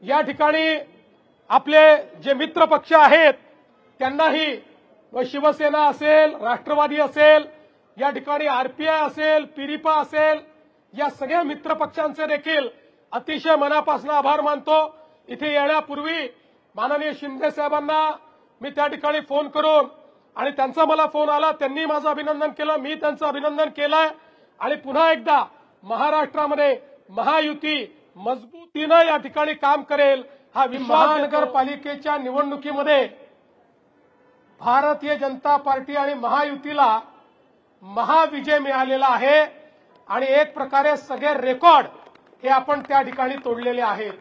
या ठिकाणी आपले जे मित्र पक्ष आहेत त्यांनाही शिवसेना असेल, राष्ट्रवादी असेल, या ठिकाणी आरपीआय असेल, पिरिपा असेल, या सगळ्या मित्र पक्षांचे देखील अतिशय मनापासून आभार मानतो। इथे येण्यापूर्वी माननीय शिंदे साहेबांना मी त्या ठिकाणी फोन करून आणि त्यांचा मला फोन आला, त्यांनी माझं अभिनंदन केलं, मी त्यांचं अभिनंदन केलंय आणि पुन्हा एकदा महाराष्ट्रामध्ये महायुती मजबूतीने या ठिकाणी काम करेल हा विश्वास महानगरपालिकेच्या निवडणुकीमध्ये भारतीय जनता पार्टी आणि महायुतीला महाविजय मिळालेला आहे आणि एक प्रकारे सगळे रेकॉर्ड हे आपण त्या ठिकाणी तोडलेले आहेत।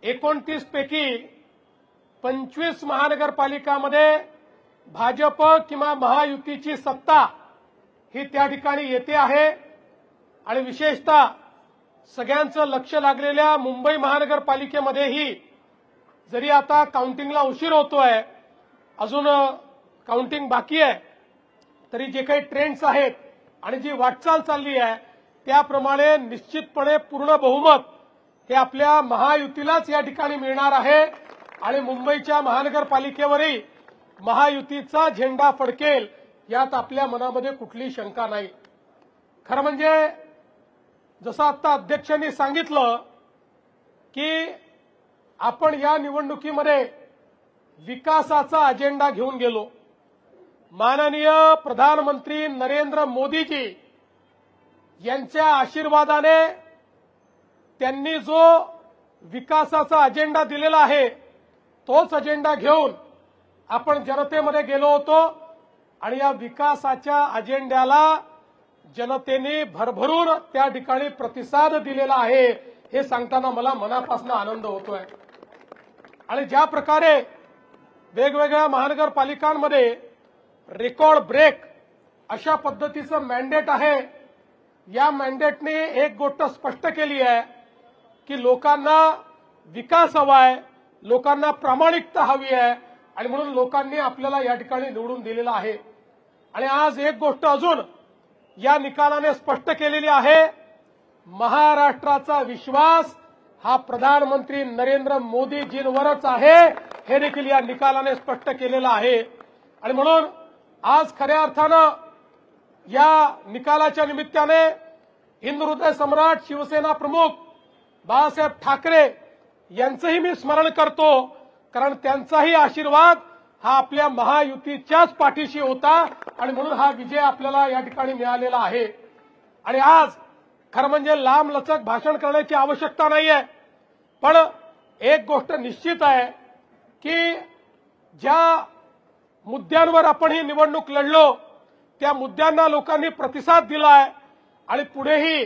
29 पैकी 25 महानगरपालिकांमध्ये भाजप किंवा महायुतीची सत्ता ही त्या ठिकाणी येते आहे आणि विशेषतः सगळ्यांचं लक्ष लागलेल्या मुंबई महानगरपालिकेमध्येही जरी आता काउंटिंगला उशीर होतोय, अजून काउंटिंग बाकी आहे, तरी जे काही ट्रेंड्स आहेत आणि जी वाटचाल चालली आहे त्याप्रमाणे निश्चितपणे पूर्ण बहुमत हे आपल्या महायुतीलाच या ठिकाणी मिळणार आहे आणि मुंबईच्या महानगरपालिकेवरही महायुतीचा झेंडा फडकेल यात आपल्या मनामध्ये कुठली शंका नाही। खरं म्हणजे जसं आता अध्यक्षांनी सांगितलं की आपण या निवडणुकीमध्ये विकासाचा अजेंडा घेऊन गेलो। माननीय प्रधानमंत्री नरेंद्र मोदीजी यांच्या आशीर्वादाने त्यांनी जो विकासाचा अजेंडा दिलेला आहे तोच अजेंडा घेऊन आपण जनतेमध्ये गेलो होतो आणि या विकासाच्या अजेंड्याला जनतेने भरभरून त्या ठिकाणी प्रतिसाद दिलेला आहे हे सांगताना मला मनापासून आनंद होतोय। आणि ज्या प्रकारे वेगवेगळ्या महानगरपालिकांमध्ये रेकॉर्ड ब्रेक अशा पद्धतीचं मॅन्डेट आहे, या मॅन्डेटने एक गोष्ट स्पष्ट केली आहे की लोकांना विकास हवा आहे, लोकांना प्रामाणिकता हवी आहे आणि म्हणून लोकांनी आपल्याला या ठिकाणी निवडून दिलेला आहे। आणि आज एक गोष्ट अजून या निकालाने स्पष्ट केलेली आहे, महाराष्ट्राचा विश्वास हा प्रधानमंत्री नरेंद्र मोदीजींवरच आहे हे देखील या निकालाने स्पष्ट केलेलं आहे। आणि म्हणून आज खऱ्या अर्थानं या निकालाच्या निमित्ताने हिंदू हृदय सम्राट शिवसेना प्रमुख बाळासाहेब ठाकरे यांचंही मी स्मरण करतो, कारण त्यांचाही आशीर्वाद हा आपल्या महायुतीच्याच पाठीशी होता आणि म्हणून हा विजय आपल्याला या ठिकाणी मिळालेला आहे। आणि आज खरं म्हणजे लांब लचक भाषण करण्याची आवश्यकता नाहीये, पण एक गोष्ट निश्चित आहे की ज्या मुद्द्यांवर आपण ही निवडणूक लढलो त्या मुद्द्यांना लोकांनी प्रतिसाद दिलाय आणि पुढेही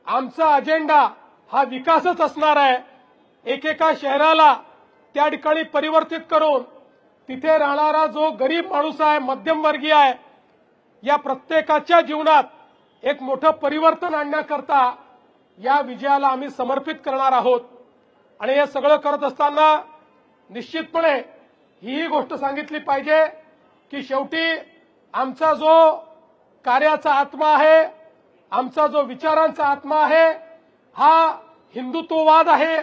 आमचा अजेंडा हा विकासच असणार आहे। एकेका शहराला त्या ठिकाणी परिवर्तित करून तिथे राहणारा जो गरीब माणूस आहे, मध्यमवर्गीय आहे, या प्रत्येकाच्या जीवनात एक मोठं परिवर्तन आणण्याकरता या विजयाला आम्ही समर्पित करणार आहोत। आणि हे सगळं करत असताना निश्चितपणे ही गोष्ट सांगितली पाहिजे की शेवटी आमचा जो कार्याचा आत्मा आहे, आमचा जो विचारांचा आत्मा आहे हा हिंदुत्ववाद आहे,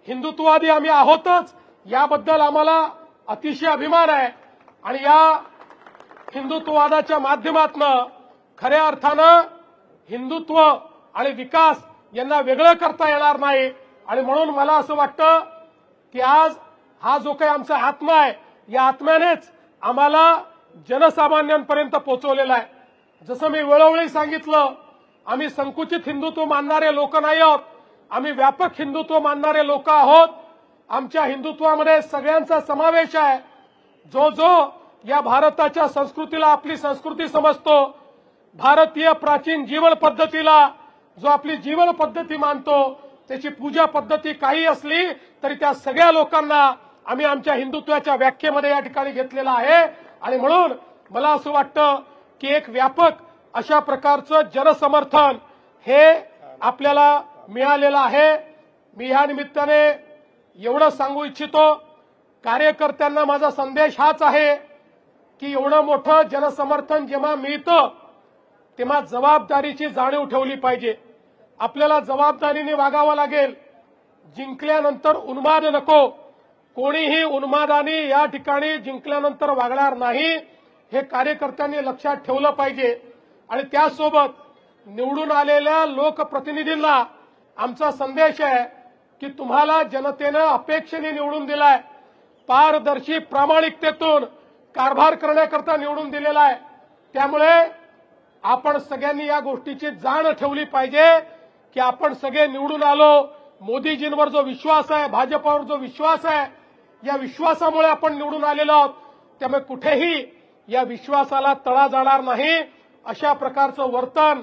हिंदुत्ववादी आम्ही आहोतच, याबद्दल आम्हाला अतिशय अभिमान आहे। आणि या हिंदुत्ववादाच्या माध्यमातून खऱ्या अर्थानं हिंदुत्व आणि विकास यांना वेगळं करता येणार नाही। आणि म्हणून मला असं वाटतं की आज हा जो काही आमचा आत्मा आहे या आत्म्यानेच आम्हाला जनसामान्यांपर्यंत पोहोचवलेला आहे। जसं मी वेळोवेळी सांगितलं, आम्ही संकुचित हिंदुत्व मानणारे लोक नाही आहोत, आम्ही व्यापक हिंदुत्व मानणारे लोक आहोत। आमच्या हिंदुत्वामध्ये सगळ्यांचा समावेश आहे। जो जो या भारताच्या संस्कृतीला आपली संस्कृती समजतो, भारतीय प्राचीन जीवन पद्धतीला जो आपली जीवन पद्धती मानतो, त्याची पूजा पद्धती काही असली तरी त्या सगळ्या लोकांना आम्ही आमच्या हिंदुत्वाच्या व्याख्येमध्ये या ठिकाणी घेतलेला आहे। आणि म्हणून मला असं वाटतं की एक व्यापक अशा प्रकारचं जनसमर्थन हे आपल्याला मिळालेलं आहे। मी या निमित्ताने एवढं सांगू इच्छितो, कार्यकर्त्यांना माझा संदेश हाच आहे की एवढं मोठं जनसमर्थन जेव्हा मिळतं तेव्हा जबाबदारीची जाणीव ठेवली पाहिजे। आपल्याला जबाबदारीने वागावं लागेल। जिंकल्यानंतर उन्माद नको, कोणीही उन्मादाने या ठिकाणी जिंकल्यानंतर वागणार नाही, हे कार्यकर्त्यांनी लक्षात ठेवलं पाहिजे। आणि त्यासोबत निवडून आलेल्या लोकप्रतिनिधींना आमचा संदेश आहे की तुम्हाला जनतेनं अपेक्षेने निवडून दिलाय, पारदर्शी प्रामाणिकतेतून कारभार करण्याकरता निवडून दिलेला आहे। त्यामुळे आपण सगळ्यांनी या गोष्टीची जाण ठेवली पाहिजे की आपण सगळे निवडून आलो, मोदीजींवर जो विश्वास आहे, भाजपवर जो विश्वास आहे, या विश्वासामुळे आपण निवडून आलेलो आहोत। त्यामुळे कुठेही या विश्वासाला तडा जाणार नाही, अशा प्रकारचं वर्तन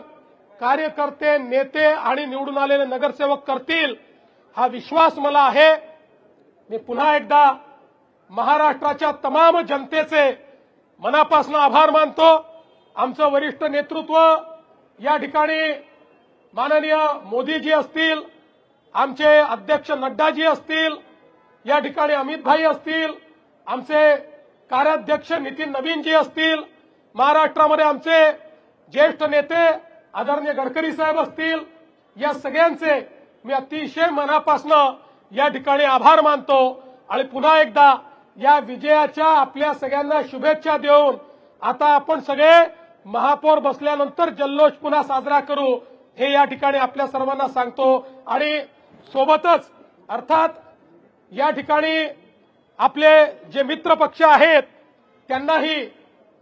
कार्यकर्ते, नेते आणि निवडून आलेले नगरसेवक करतील, हा विश्वास मला आहे। मी पुन्हा एकदा महाराष्ट्राच्या तमाम जनतेचे मनापासून आभार मानतो। आमचं वरिष्ठ नेतृत्व या ठिकाणी माननीय मोदीजी असतील, आमचे अध्यक्ष नड्डाजी असतील, या ठिकाणी अमितभाई असतील, आमचे कार्याध्यक्ष नितीन नवीनजी असतील, महाराष्ट्रामध्ये आमचे ज्येष्ठ नेते आदरणीय गडकरी साहेब असतील, या सगळ्यांचे मी अतिशय मनापासून या ठिकाणी आभार मानतो। आणि पुन्हा एकदा या विजयाच्या आपल्या सगळ्यांना शुभेच्छा देऊन आता आपण सगळे महापौर बसल्यानंतर जल्लोष पुन्हा साजरा करू, हे या ठिकाणी आपल्या सर्वांना सांगतो। आणि सोबतच अर्थात या ठिकाणी आपले जे मित्र पक्ष आहेत त्यांनाही,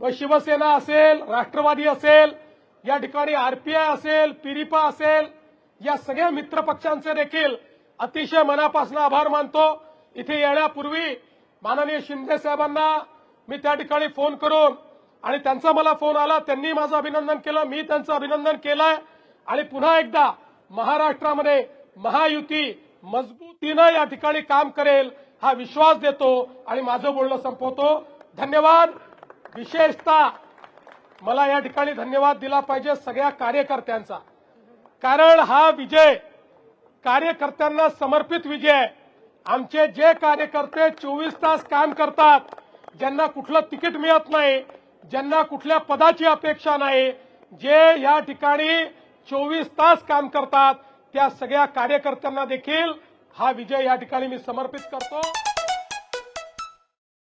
व शिवसेना असेल, राष्ट्रवादी असेल, या ठिकाणी आरपीआय असेल, पिरिपा असेल, या सगळ्या मित्र पक्षांचे देखील अतिशय मनापासून आभार मानतो। इथे येण्यापूर्वी माननीय शिंदे साहेबांना मी त्या ठिकाणी फोन करून, आणि त्यांचा मला फोन आला, त्यांनी माझं अभिनंदन केलं, मी त्यांचं अभिनंदन केलंय। आणि पुन्हा एकदा महाराष्ट्रामध्ये महायुती मजबूतीनं या ठिकाणी काम करेल हा विश्वास देतो आणि माझं बोलणं संपवतो। धन्यवाद। विशेषतः मला या ठिकाणी धन्यवाद दिला पाहिजे सगळ्या कार्यकर्त्यांचा, कारण हा विजय कार्यकर्त्यांना समर्पित विजय आहे। आमचे जे कार्यकर्ते 24 तास काम करतात, ज्यांना कुठलं तिकीट मिळत नाही, ज्यांना कुठल्या पदाची अपेक्षा नाही, जे या ठिकाणी 24 तास काम करतात, त्या सगळ्या कार्यकर्त्यांना देखील हा विजय या ठिकाणी मी समर्पित करतो।